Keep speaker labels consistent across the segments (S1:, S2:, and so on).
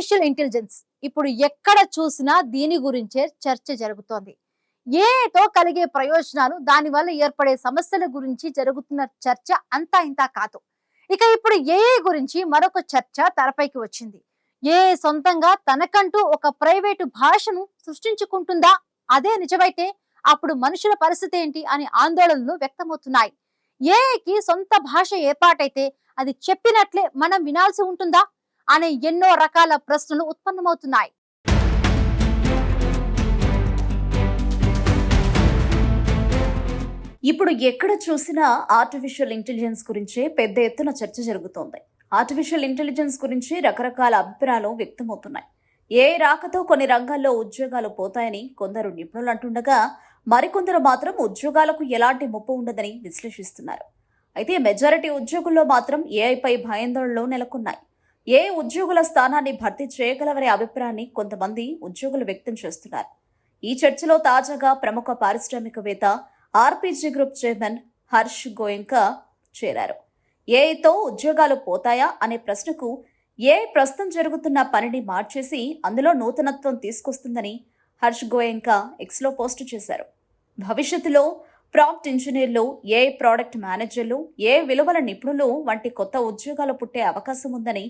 S1: Artificial intelligence ఇప్పుడు ఎక్కడ చూసినా దీని గురించే చర్చ జరుగుతోంది. ఏఐతో కలిగే ప్రయోజనాలు, దానివల్ల ఏర్పడే సమస్యల గురించి జరుగుతున్న చర్చ అంతా ఇంతా కాదు. ఇక ఇప్పుడు ఏఐ గురించి మరొక చర్చ తెరపైకి వచ్చింది. ఏఐ సొంతంగా తనకంటూ ఒక ప్రైవేటు భాషను సృష్టించుకుంటుందా? అదే నిజమైతే అప్పుడు మనుషుల పరిస్థితి ఏంటి అని ఆందోళనలు వ్యక్తమవుతున్నాయి. ఏఐకి సొంత భాష ఏర్పాటైతే అది చెప్పినట్లే మనం వినాల్సి ఉంటుందా అనే ఎన్నో రకాల ప్రశ్నలు ఉత్పన్నమవుతున్నాయి.
S2: ఇప్పుడు ఎక్కడ చూసినా ఆర్టిఫిషియల్ ఇంటెలిజెన్స్ గురించే పెద్ద ఎత్తున చర్చ జరుగుతోంది. ఆర్టిఫిషియల్ ఇంటెలిజెన్స్ గురించి రకరకాల అభిప్రాయాలు వ్యక్తమవుతున్నాయి. ఏ రాకతో కొన్ని రంగాల్లో ఉద్యోగాలు పోతాయని కొందరు నిపుణులు అంటుండగా, మరికొందరు మాత్రం ఉద్యోగాలకు ఎలాంటి ముప్పు ఉండదని విశ్లేషిస్తున్నారు. అయితే మెజారిటీ ఉద్యోగుల్లో మాత్రం ఏఐపై భయాందోళనలు నెలకొన్నాయి. ఏ ఉద్యోగుల స్థానాన్ని భర్తీ చేయగలవనే అభిప్రాయాన్ని కొంతమంది ఉద్యోగులు వ్యక్తం చేస్తున్నారు. ఈ చర్చలో తాజాగా ప్రముఖ పారిశ్రామికవేత్త RPG group chairman Harsh Goenka చేరారు. ఏఐతో ఉద్యోగాలు పోతాయా అనే ప్రశ్నకు ఏఐ ప్రస్తుతం జరుగుతున్న పనిని మార్చేసి అందులో నూతనత్వం తీసుకొస్తుందని హర్ష్ గోయంకా ఎక్స్లో పోస్టు చేశారు. భవిష్యత్తులో ప్రాంప్ట్ ఇంజనీర్లు, ఏఐ ప్రోడక్ట్ మేనేజర్లు, ఏఐ విలువల నిపుణులు వంటి కొత్త ఉద్యోగాలు పుట్టే అవకాశం ఉందని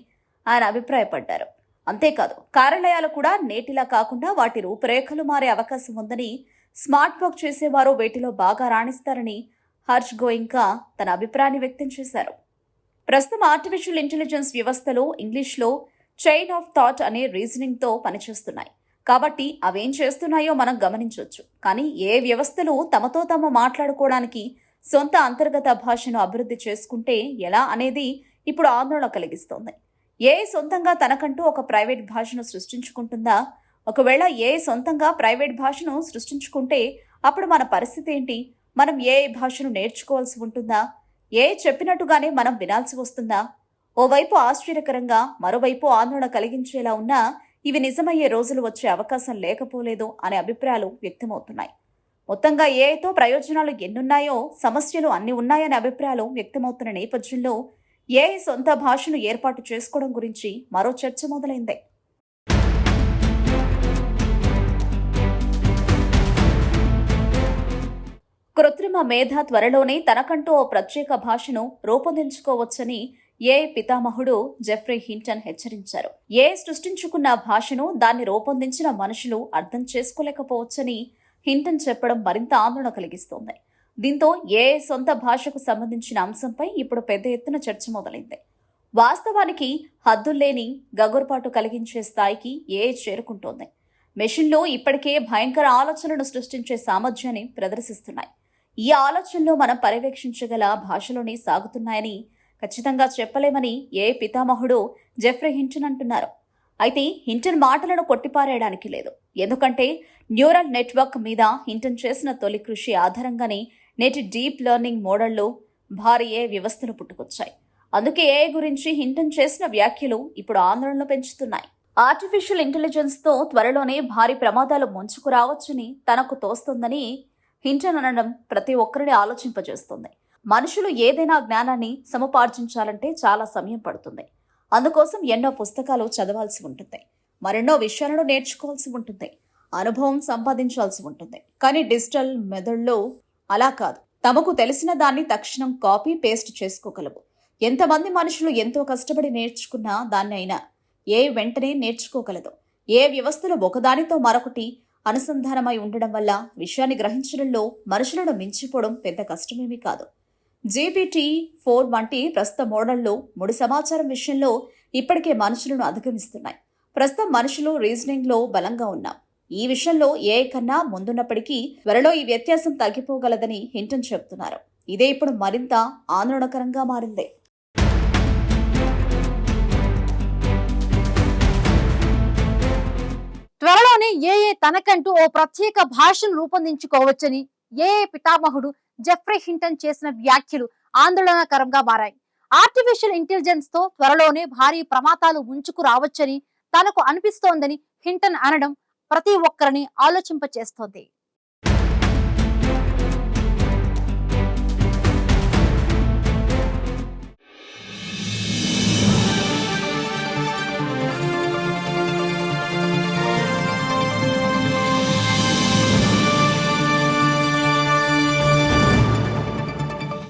S2: ఆయన అభిప్రాయపడ్డారు. అంతేకాదు, కార్యాలయాలు కూడా నేటిలా కాకుండా వాటి రూపురేఖలు మారే అవకాశం ఉందని, స్మార్ట్ వర్క్ చేసేవారు వీటిలో బాగా రాణిస్తారని హర్ష్ గోయింకా తన అభిప్రాయాన్ని వ్యక్తం చేశారు. ప్రస్తుతం ఆర్టిఫిషియల్ ఇంటెలిజెన్స్ వ్యవస్థలు ఇంగ్లీష్లో చైన్ ఆఫ్ థాట్ అనే రీజనింగ్తో పనిచేస్తున్నాయి. కాబట్టి అవేం చేస్తున్నాయో మనం గమనించవచ్చు. కానీ ఏ వ్యవస్థలు తమతో తాము మాట్లాడుకోవడానికి సొంత అంతర్గత భాషను అభివృద్ధి చేసుకుంటే ఎలా అనేది ఇప్పుడు ఆందోళన కలిగిస్తోంది. ఏఐ సొంతంగా తనకంటూ ఒక ప్రైవేట్ భాషను సృష్టించుకుంటుందా? ఒకవేళ ఏఐ సొంతంగా ప్రైవేట్ భాషను సృష్టించుకుంటే అప్పుడు మన పరిస్థితి ఏంటి? మనం ఏఐ భాషను నేర్చుకోవాల్సి ఉంటుందా? ఏఐ చెప్పినట్టుగానే మనం వినాల్సి వస్తుందా? ఓవైపు ఆశ్చర్యకరంగా, మరోవైపు ఆందోళన కలిగించేలా ఉన్నా ఇవి నిజమయ్యే రోజులు వచ్చే అవకాశం లేకపోలేదు అనే అభిప్రాయాలు వ్యక్తమవుతున్నాయి. మొత్తంగా ఏఐతో ప్రయోజనాలు ఎన్నున్నాయో సమస్యలు అన్ని ఉన్నాయనే అభిప్రాయాలు వ్యక్తమవుతున్న నేపథ్యంలో ఏఐ సొంత భాషను ఏర్పాటు చేసుకోవడం గురించి మరో చర్చ మొదలైంది. కృత్రిమ మేధ త్వరలోనే తనకంటూ ఓ ప్రత్యేక భాషను రూపొందించుకోవచ్చని ఏఐ పితామహుడు జెఫ్రీ హింటన్ హెచ్చరించారు. ఏఐ సృష్టించుకున్న భాషను దాన్ని రూపొందించిన మనుషులు అర్థం చేసుకోలేకపోవచ్చని హింటన్ చెప్పడం మరింత ఆందోళన కలిగిస్తోంది. దీంతో ఏఐ సొంత భాషకు సంబంధించిన అంశంపై ఇప్పుడు పెద్ద ఎత్తున చర్చ మొదలైంది. వాస్తవానికి హద్దుల్లేని గగుర్పాటు కలిగించే స్థాయికి ఏఐ చేరుకుంటోంది. మెషిన్లు ఇప్పటికే భయంకర ఆలోచనలను సృష్టించే సామర్థ్యాన్ని ప్రదర్శిస్తున్నాయి. ఈ ఆలోచనలు మనం పర్యవేక్షించగల భాషలోనే సాగుతున్నాయని ఖచ్చితంగా చెప్పలేమని ఏఐ పితామహుడు జెఫ్రీ హింటన్ అంటున్నారు. అయితే హింటన్ మాటలను కొట్టిపారేయడానికి లేదు. ఎందుకంటే న్యూరల్ నెట్వర్క్ మీద హింటన్ చేసిన తొలి కృషి ఆధారంగానే నేటి డీప్ లెర్నింగ్ మోడళ్లు, భారీ ఏఐ వ్యవస్థను పుట్టుకొచ్చాయి. అందుకే ఏఐ గురించి హింటన్ చేసిన వ్యాఖ్యలు ఇప్పుడు ఆందోళనలు పెంచుతున్నాయి. ఆర్టిఫిషియల్ ఇంటెలిజెన్స్తో త్వరలోనే భారీ ప్రమాదాలు ముంచుకు రావచ్చని తనకు తోస్తోందని హింటన్ అనడం ప్రతి ఒక్కరిని ఆలోచింపజేస్తుంది. మనుషులు ఏదైనా జ్ఞానాన్ని సముపార్జించాలంటే చాలా సమయం పడుతుంది. అందుకోసం ఎన్నో పుస్తకాలు చదవాల్సి ఉంటుంది, మరెన్నో విషయాలను నేర్చుకోవాల్సి ఉంటుంది, అనుభవం సంపాదించాల్సి ఉంటుంది. కానీ డిజిటల్ మెథడ్లో అలా కాదు. తమకు తెలిసిన దాన్ని తక్షణం కాపీ పేస్ట్ చేసుకోగలవు. ఎంతమంది మనుషులు ఎంతో కష్టపడి నేర్చుకున్నా దాన్ని అయినా ఏ వెంటనే నేర్చుకోగలదు. ఏ వ్యవస్థలు ఒకదానితో మరొకటి అనుసంధానమై ఉండడం వల్ల విషయాన్ని గ్రహించడంలో మనుషులను మించిపోవడం పెద్ద కష్టమేమీ కాదు. GPT-4 వంటి ప్రస్తుత మోడళ్లు ముడి సమాచారం విషయంలో ఇప్పటికే మనుషులను అధిగమిస్తున్నాయి. ప్రస్తుతం మనుషులు రీజనింగ్లో బలంగా ఉన్నాం. ఈ విషయంలో ఏఐ కన్నా ముందున్నప్పటికీ త్వరలో ఈ వ్యత్యాసం తగ్గిపోగలదని హింటన్ చెబుతున్నారు. ఇదే ఇప్పుడు మరింత ఆందోళనకరంగా మారింది.
S1: త్వరలోనే ఏఐ తనకంటూ ఓ ప్రత్యేక భాషను రూపొందించుకోవచ్చని ఏఐ పితామహుడు జెఫ్రీ హింటన్ చేసిన వ్యాఖ్యలు ఆందోళనకరంగా మారాయి. ఆర్టిఫిషియల్ ఇంటెలిజెన్స్ తో త్వరలోనే భారీ ప్రమాదాలు ముంచుకు రావచ్చని తనకు అనిపిస్తోందని హింటన్ అనడం ప్రతి ఒక్కరిని ఆలోచింపచేస్తోంది.